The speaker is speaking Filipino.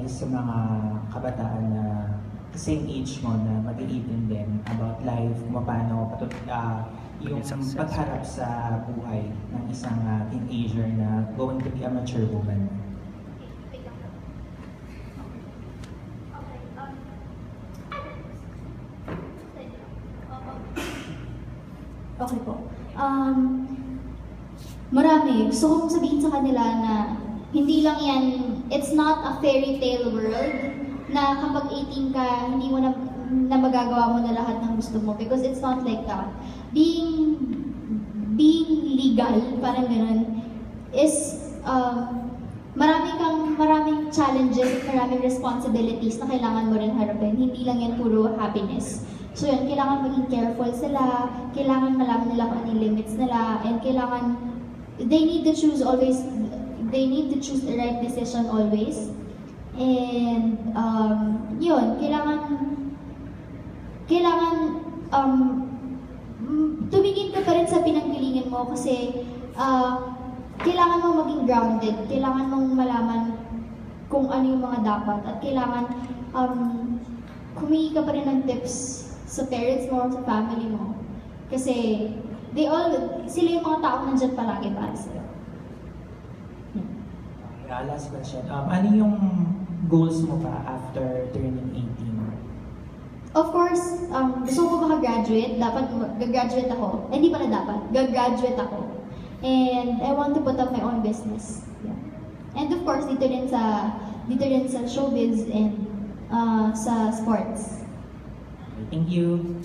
advice sa mga kabataan na same age mo na mag-iipin din about life, kung paano yung pagharap sa buhay ng isang teenager na going to be a mature woman? Okay po. Marami. Gusto kong sabihin sa kanila na hindi lang yan, it's not a fairy tale world na kapag 18 ka, hindi mo na magagawa mo na lahat ng gusto mo, because it's not like that. Being legal, parang ganun, is maraming challenges, maraming responsibilities na kailangan mo rin harapin. Hindi lang yan puro happiness. So yun, kailangan maging careful sila, kailangan malaman nila kung ano yung limits nila, and kailangan, they need to choose the right decision always. And yun, kailangan tumingin ka pa rin sa pinanggalingan mo, kasi kailangan mo maging grounded, kailangan mong malaman kung ano yung mga dapat, at kailangan humingi ka pa rin ng tips sa parents mo, sa family mo. Kasi sila yung mga taong nandyan palagi para sa'yo. Last question. Ano yung goals mo pa after turning 18? Of course, gusto ko makagraduate. Dapat gagraduate ako. Hindi pala dapat. Gagraduate ako. And I want to put up my own business. Yeah. And of course, dito rin sa showbiz and sa sports. Thank you.